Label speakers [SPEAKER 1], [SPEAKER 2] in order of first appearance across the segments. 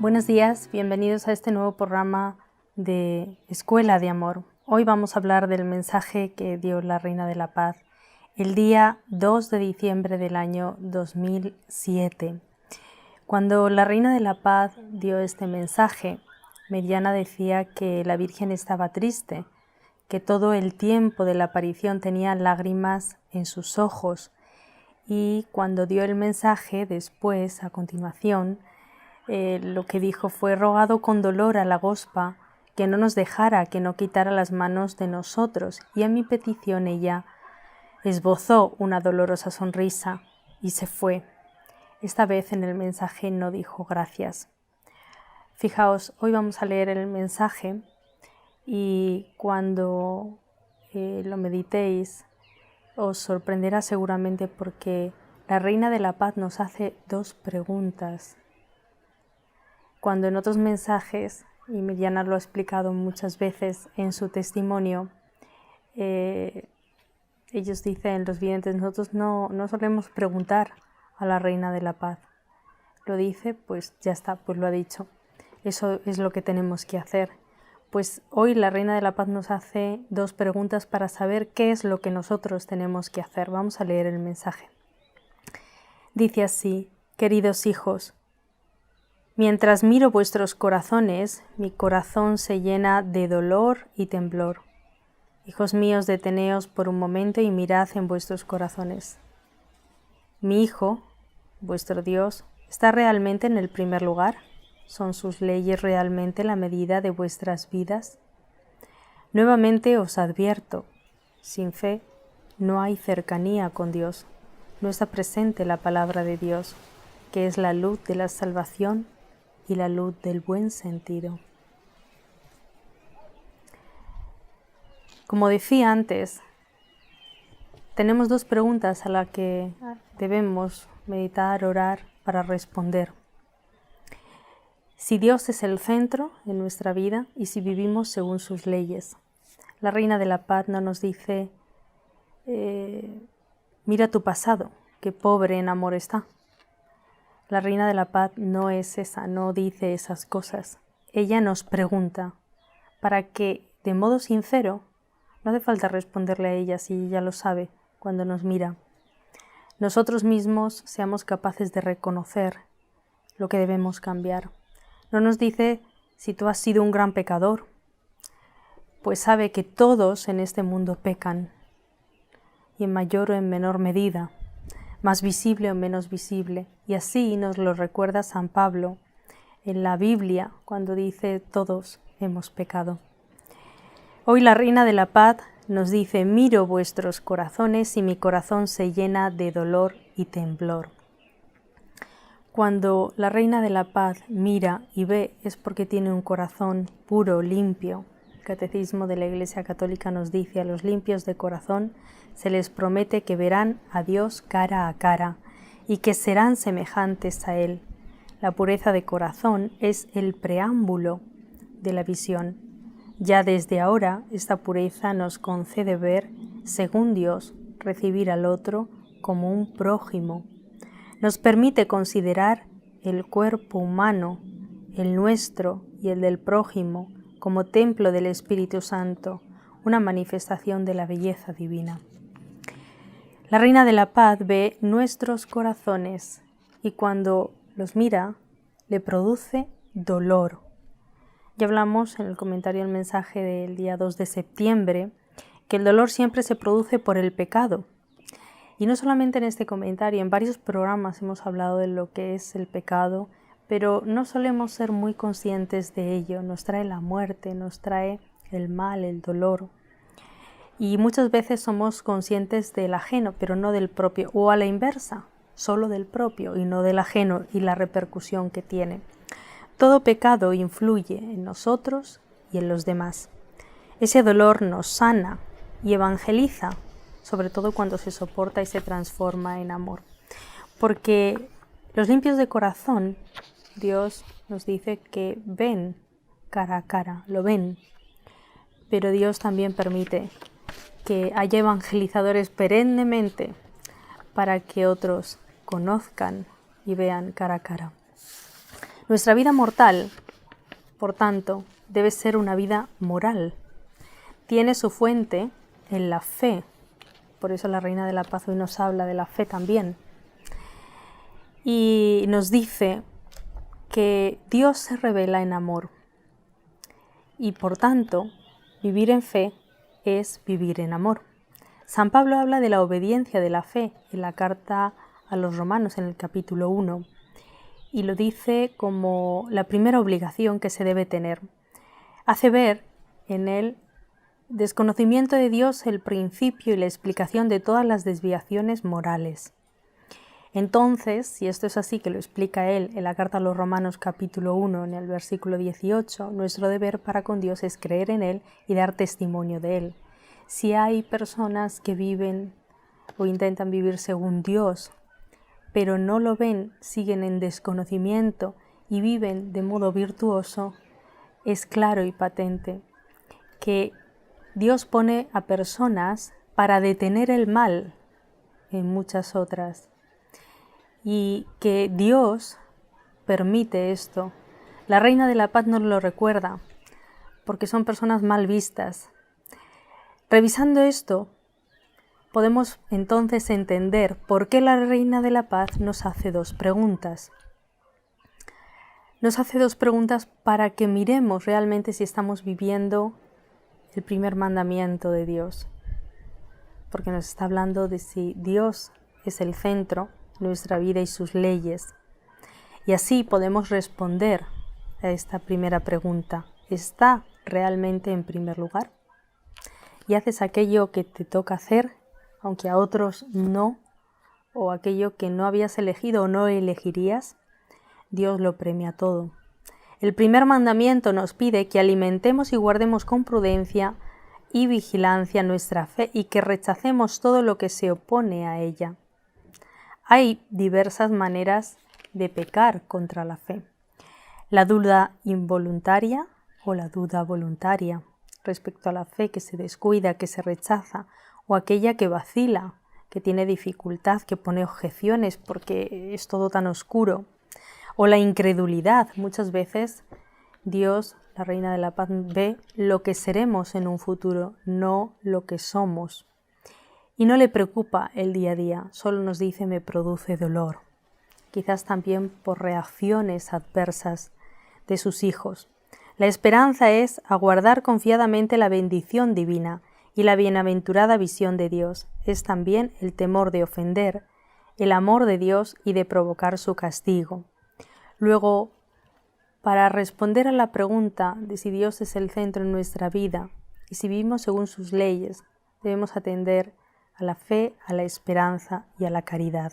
[SPEAKER 1] Buenos días, bienvenidos a este nuevo programa de Escuela de Amor. Hoy vamos a hablar del mensaje que dio la Reina de la Paz el día 2 de diciembre del año 2007. Cuando la Reina de la Paz dio este mensaje, Meriana decía que la Virgen estaba triste, que todo el tiempo de la aparición tenía lágrimas en sus ojos, y cuando dio el mensaje después, a continuación, lo que dijo fue: rogado con dolor a la Gospa que no nos dejara, que no quitara las manos de nosotros, y a mi petición ella esbozó una dolorosa sonrisa y se fue. Esta vez en el mensaje no dijo gracias. Fijaos, hoy vamos a leer el mensaje y cuando lo meditéis os sorprenderá seguramente, porque la Reina de la Paz nos hace dos preguntas. Cuando en otros mensajes, y Meriana lo ha explicado muchas veces en su testimonio, ellos dicen, los videntes, nosotros no solemos preguntar a la Reina de la Paz. Lo dice, pues ya está, pues lo ha dicho. Eso es lo que tenemos que hacer. Pues hoy la Reina de la Paz nos hace dos preguntas para saber qué es lo que nosotros tenemos que hacer. Vamos a leer el mensaje. Dice así: queridos hijos, mientras miro vuestros corazones, mi corazón se llena de dolor y temblor. Hijos míos, deteneos por un momento y mirad en vuestros corazones. Mi Hijo, vuestro Dios, ¿está realmente en el primer lugar? ¿Son sus leyes realmente la medida de vuestras vidas? Nuevamente os advierto, sin fe no hay cercanía con Dios. No está presente la palabra de Dios, que es la luz de la salvación y la luz del buen sentido. Como decía antes, tenemos dos preguntas a las que debemos meditar, orar para responder. Si Dios es el centro en nuestra vida y si vivimos según sus leyes. La Reina de la Paz no nos dice, mira tu pasado, qué pobre en amor está. La Reina de la Paz no es esa, no dice esas cosas. Ella nos pregunta para que, de modo sincero, no hace falta responderle a ella si ella lo sabe cuando nos mira, nosotros mismos seamos capaces de reconocer lo que debemos cambiar. No nos dice si tú has sido un gran pecador, pues sabe que todos en este mundo pecan, y en mayor o en menor medida, más visible o menos visible, y así nos lo recuerda San Pablo en la Biblia cuando dice todos hemos pecado. Hoy la Reina de la Paz nos dice: miro vuestros corazones y mi corazón se llena de dolor y temblor. Cuando la Reina de la Paz mira y ve es porque tiene un corazón puro, limpio. El Catecismo de la Iglesia Católica nos dice: a los limpios de corazón se les promete que verán a Dios cara a cara y que serán semejantes a Él. La pureza de corazón es el preámbulo de la visión. Ya desde ahora esta pureza nos concede ver, según Dios, recibir al otro como un prójimo. Nos permite considerar el cuerpo humano, el nuestro y el del prójimo, como templo del Espíritu Santo, una manifestación de la belleza divina. La Reina de la Paz ve nuestros corazones y cuando los mira le produce dolor. Ya hablamos en el comentario del mensaje del día 2 de septiembre que el dolor siempre se produce por el pecado. Y no solamente en este comentario, en varios programas hemos hablado de lo que es el pecado, pero no solemos ser muy conscientes de ello. Nos trae la muerte, nos trae el mal, el dolor. Y muchas veces somos conscientes del ajeno, pero no del propio, o a la inversa. solo del propio y no del ajeno y la repercusión que tiene. Todo pecado influye en nosotros y en los demás. Ese dolor nos sana y evangeliza, sobre todo cuando se soporta y se transforma en amor. Porque los limpios de corazón, Dios nos dice que ven cara a cara, lo ven, pero Dios también permite que haya evangelizadores perennemente para que otros conozcan y vean cara a cara. Nuestra vida mortal, por tanto, debe ser una vida moral. Tiene su fuente en la fe. Por eso la Reina de la Paz hoy nos habla de la fe también. Y nos dice que Dios se revela en amor. Y por tanto, vivir en fe es vivir en amor. San Pablo habla de la obediencia de la fe en la carta a los Romanos en el capítulo 1 y lo dice como la primera obligación que se debe tener. Hace ver en el desconocimiento de Dios el principio y la explicación de todas las desviaciones morales. Entonces, si esto es así, que lo explica él en la carta a los Romanos capítulo 1 en el versículo 18, nuestro deber para con Dios es creer en Él y dar testimonio de Él. Si hay personas que viven o intentan vivir según Dios, pero no lo ven, siguen en desconocimiento y viven de modo virtuoso, es claro y patente que Dios pone a personas para detener el mal en muchas otras y que Dios permite esto. La Reina de la Paz nos lo recuerda porque son personas mal vistas. Revisando esto, podemos entonces entender por qué la Reina de la Paz nos hace dos preguntas. Nos hace dos preguntas para que miremos realmente si estamos viviendo el primer mandamiento de Dios. Porque nos está hablando de si Dios es el centro de nuestra vida y sus leyes. Y así podemos responder a esta primera pregunta. ¿Está realmente en primer lugar? ¿Y haces aquello que te toca hacer, aunque a otros no? ¿O aquello que no habías elegido o no elegirías? Dios lo premia todo. El primer mandamiento nos pide que alimentemos y guardemos con prudencia y vigilancia nuestra fe y que rechacemos todo lo que se opone a ella. Hay diversas maneras de pecar contra la fe. La duda involuntaria o la duda voluntaria respecto a la fe que se descuida, que se rechaza, o aquella que vacila, que tiene dificultad, que pone objeciones porque es todo tan oscuro. O la incredulidad. Muchas veces Dios, la Reina de la Paz, ve lo que seremos en un futuro, no lo que somos. Y no le preocupa el día a día, solo nos dice me produce dolor. Quizás también por reacciones adversas de sus hijos. La esperanza es aguardar confiadamente la bendición divina y la bienaventurada visión de Dios. Es también el temor de ofender, el amor de Dios y de provocar su castigo. Luego, para responder a la pregunta de si Dios es el centro en nuestra vida y si vivimos según sus leyes, debemos atender a la fe, a la esperanza y a la caridad.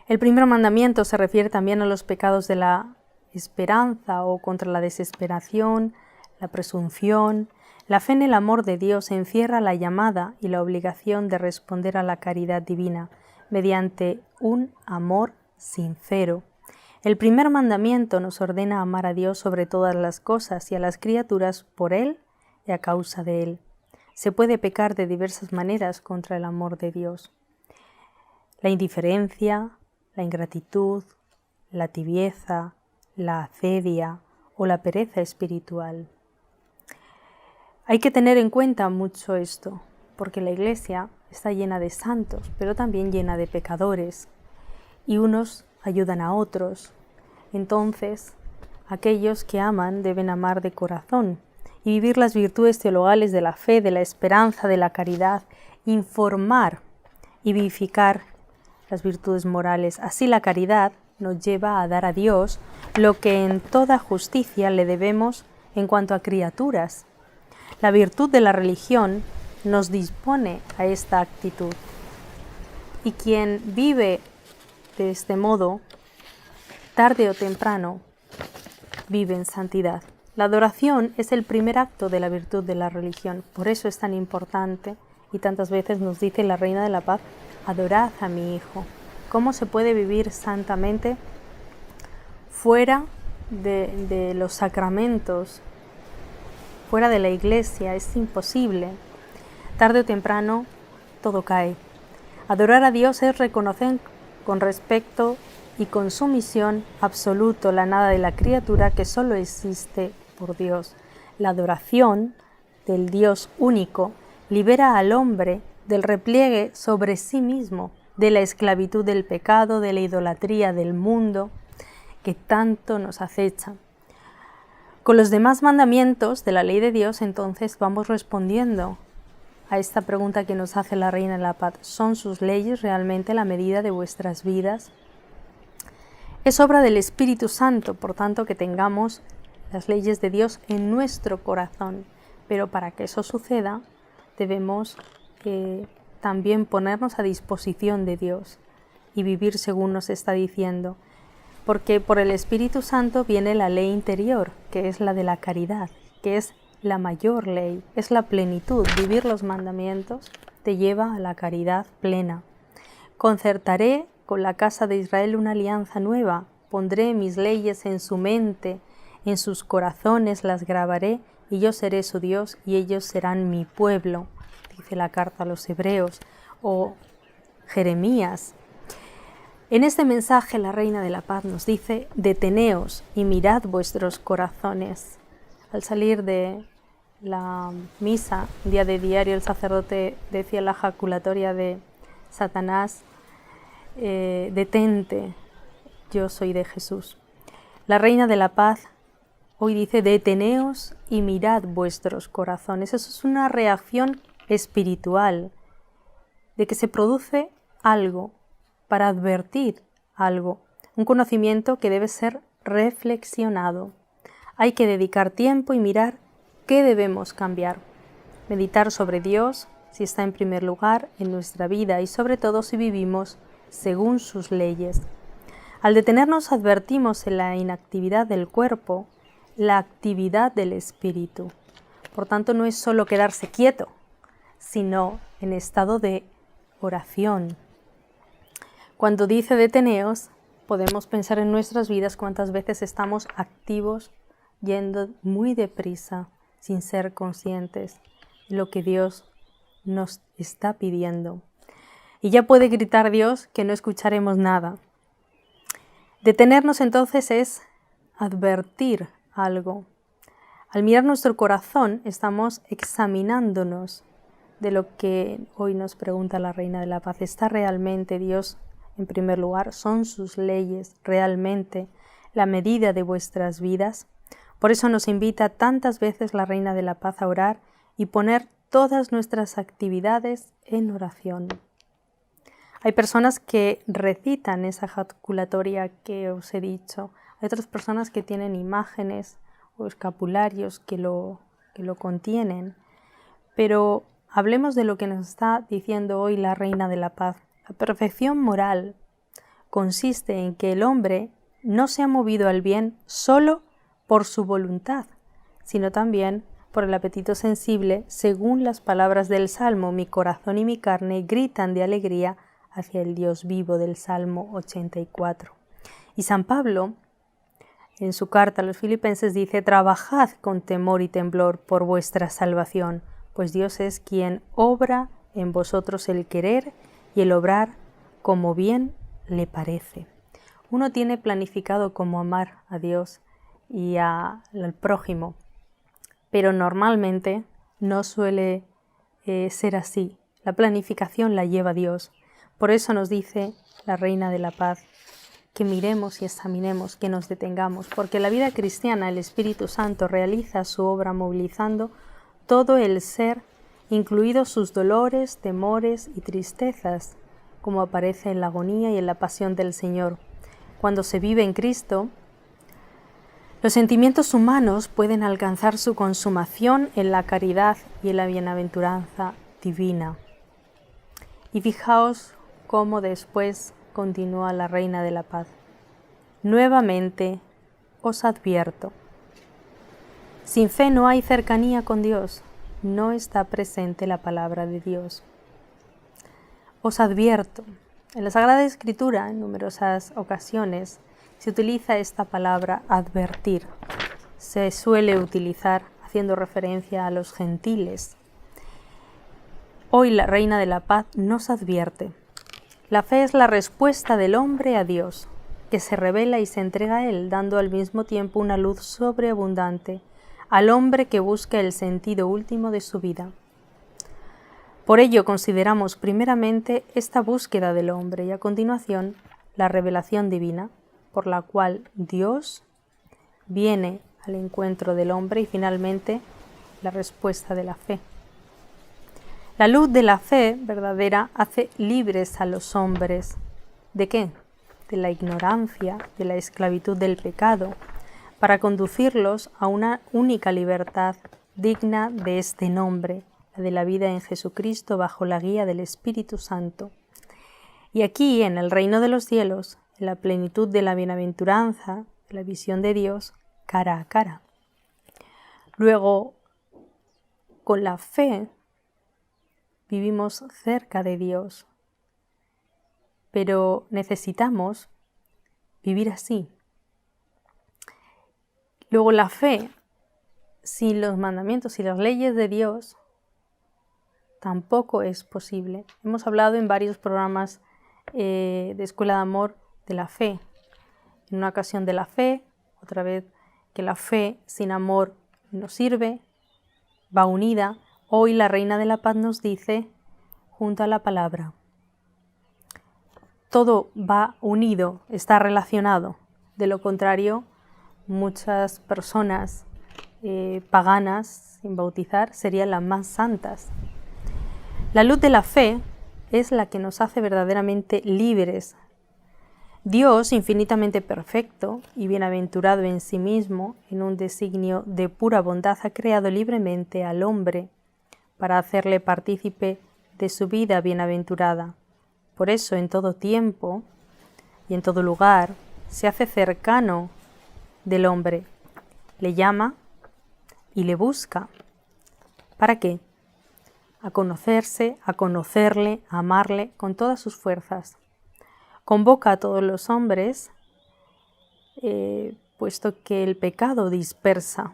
[SPEAKER 1] El primer mandamiento se refiere también a los pecados de la esperanza o contra la desesperación, la presunción. La fe en el amor de Dios encierra la llamada y la obligación de responder a la caridad divina mediante un amor sincero. El primer mandamiento nos ordena amar a Dios sobre todas las cosas y a las criaturas por Él y a causa de Él. Se puede pecar de diversas maneras contra el amor de Dios. La indiferencia, la ingratitud, la tibieza, la acedia o la pereza espiritual. Hay que tener en cuenta mucho esto, porque la Iglesia está llena de santos, pero también llena de pecadores, y unos ayudan a otros. Entonces, aquellos que aman deben amar de corazón y vivir las virtudes teologales de la fe, de la esperanza, de la caridad, informar y vivificar las virtudes morales. Así la caridad nos lleva a dar a Dios lo que en toda justicia le debemos en cuanto a criaturas. La virtud de la religión nos dispone a esta actitud. Y quien vive de este modo, tarde o temprano, vive en santidad. La adoración es el primer acto de la virtud de la religión. Por eso es tan importante y tantas veces nos dice la Reina de la Paz, adorad a mi Hijo. ¿Cómo se puede vivir santamente fuera de los sacramentos, fuera de la iglesia? Es imposible. Tarde o temprano todo cae. Adorar a Dios es reconocer con respeto y con sumisión absoluto la nada de la criatura que solo existe por Dios. La adoración del Dios único libera al hombre del repliegue sobre sí mismo, de la esclavitud del pecado, de la idolatría del mundo que tanto nos acecha. Con los demás mandamientos de la ley de Dios, entonces vamos respondiendo a esta pregunta que nos hace la Reina de la Paz. ¿Son sus leyes realmente la medida de vuestras vidas? Es obra del Espíritu Santo, por tanto, que tengamos las leyes de Dios en nuestro corazón. Pero para que eso suceda, debemos también ponernos a disposición de Dios y vivir según nos está diciendo. Porque por el Espíritu Santo viene la ley interior, que es la de la caridad, que es la mayor ley, es la plenitud. Vivir los mandamientos te lleva a la caridad plena. Concertaré con la casa de Israel una alianza nueva, pondré mis leyes en su mente, en sus corazones las grabaré, y yo seré su Dios y ellos serán mi pueblo, dice la carta a los Hebreos, o Jeremías. En este mensaje la Reina de la Paz nos dice, deteneos y mirad vuestros corazones. Al salir de la misa, día de diario, el sacerdote decía la jaculatoria de Satanás, detente, yo soy de Jesús. La Reina de la Paz hoy dice, deteneos y mirad vuestros corazones. Eso es una reacción espiritual, de que se produce algo para advertir algo, un conocimiento que debe ser reflexionado. Hay que dedicar tiempo y mirar qué debemos cambiar. Meditar sobre Dios, si está en primer lugar en nuestra vida y sobre todo si vivimos según sus leyes. Al detenernos advertimos en la inactividad del cuerpo la actividad del espíritu. Por tanto, no es solo quedarse quieto, sino en estado de oración. Cuando dice deteneos, podemos pensar en nuestras vidas cuántas veces estamos activos, yendo muy deprisa, sin ser conscientes de lo que Dios nos está pidiendo. Y ya puede gritar Dios que no escucharemos nada. Detenernos entonces es advertir algo. Al mirar nuestro corazón estamos examinándonos de lo que hoy nos pregunta la Reina de la Paz. ¿Está realmente Dios en primer lugar? ¿Son sus leyes realmente la medida de vuestras vidas? Por eso nos invita tantas veces la Reina de la Paz a orar y poner todas nuestras actividades en oración. Hay personas que recitan esa jaculatoria que os he dicho. Hay otras personas que tienen imágenes o escapularios que lo contienen. Pero hablemos de lo que nos está diciendo hoy la Reina de la Paz. La perfección moral consiste en que el hombre no se ha movido al bien solo por su voluntad, sino también por el apetito sensible, según las palabras del Salmo, mi corazón y mi carne gritan de alegría hacia el Dios vivo, del Salmo 84. Y San Pablo, en su carta a los Filipenses, dice, trabajad con temor y temblor por vuestra salvación, pues Dios es quien obra en vosotros el querer y el obrar como bien le parece. Uno tiene planificado cómo amar a Dios y al prójimo, pero normalmente no suele ser así. La planificación la lleva Dios. Por eso nos dice la Reina de la Paz que miremos y examinemos, que nos detengamos, porque la vida cristiana, el Espíritu Santo realiza su obra movilizando todo el ser, incluidos sus dolores, temores y tristezas, como aparece en la agonía y en la pasión del Señor. Cuando se vive en Cristo, los sentimientos humanos pueden alcanzar su consumación en la caridad y en la bienaventuranza divina. Y fijaos como después continúa la Reina de la Paz. Nuevamente os advierto. Sin fe no hay cercanía con Dios, no está presente la palabra de Dios. Os advierto. En la Sagrada Escritura, en numerosas ocasiones, se utiliza esta palabra advertir. Se suele utilizar haciendo referencia a los gentiles. Hoy la Reina de la Paz nos advierte. La fe es la respuesta del hombre a Dios, que se revela y se entrega a Él, dando al mismo tiempo una luz sobreabundante al hombre que busca el sentido último de su vida. Por ello consideramos primeramente esta búsqueda del hombre y a continuación la revelación divina, por la cual Dios viene al encuentro del hombre y finalmente la respuesta de la fe. La luz de la fe verdadera hace libres a los hombres. ¿De qué? De la ignorancia, de la esclavitud del pecado, para conducirlos a una única libertad digna de este nombre, la de la vida en Jesucristo bajo la guía del Espíritu Santo. Y aquí, en el reino de los cielos, en la plenitud de la bienaventuranza, de la visión de Dios, cara a cara. Luego, con la fe, vivimos cerca de Dios, pero necesitamos vivir así. Luego la fe, sin los mandamientos y las leyes de Dios, tampoco es posible. Hemos hablado en varios programas de Escuela de Amor de la fe. En una ocasión de la fe, otra vez que la fe sin amor no sirve, va unida. Hoy la Reina de la Paz nos dice, junto a la palabra, todo va unido, está relacionado. De lo contrario, muchas personas paganas, sin bautizar, serían las más santas. La luz de la fe es la que nos hace verdaderamente libres. Dios, infinitamente perfecto y bienaventurado en sí mismo, en un designio de pura bondad, ha creado libremente al hombre para hacerle partícipe de su vida bienaventurada. Por eso, en todo tiempo y en todo lugar, se hace cercano del hombre, le llama y le busca. ¿Para qué? A conocerse, a conocerle, a amarle con todas sus fuerzas. Convoca a todos los hombres, puesto que el pecado dispersa,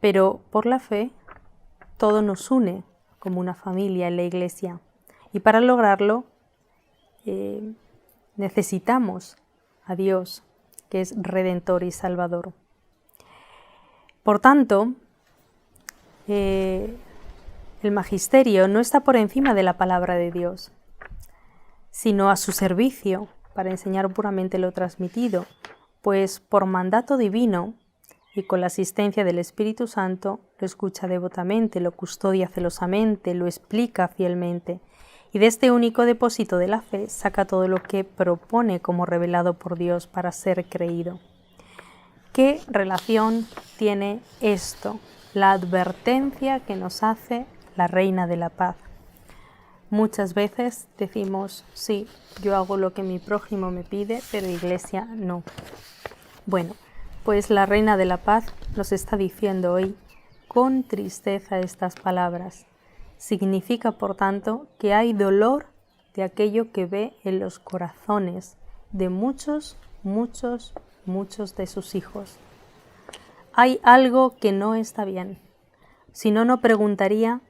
[SPEAKER 1] pero por la fe todo nos une como una familia en la Iglesia. Y para lograrlo necesitamos a Dios, que es Redentor y Salvador. Por tanto, el magisterio no está por encima de la palabra de Dios, sino a su servicio para enseñar puramente lo transmitido, pues por mandato divino y con la asistencia del Espíritu Santo lo escucha devotamente, lo custodia celosamente, lo explica fielmente y de este único depósito de la fe saca todo lo que propone como revelado por Dios para ser creído. ¿Qué relación tiene esto? La advertencia que nos hace la Reina de la Paz. Muchas veces decimos, sí, yo hago lo que mi prójimo me pide, pero Iglesia no. Bueno, pues la Reina de la Paz nos está diciendo hoy con tristeza estas palabras. Significa, por tanto, que hay dolor de aquello que ve en los corazones de muchos de sus hijos. Hay algo que no está bien. Si no, no preguntaría,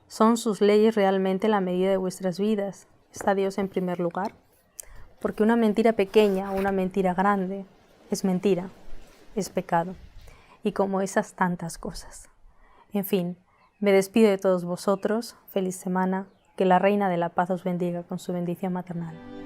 [SPEAKER 1] ¿son sus leyes realmente la medida de vuestras vidas? ¿Está Dios en primer lugar? Porque una mentira pequeña o una mentira grande es mentira, es pecado. Y como esas tantas cosas. En fin, me despido de todos vosotros. Feliz semana. Que la Reina de la Paz os bendiga con su bendición maternal.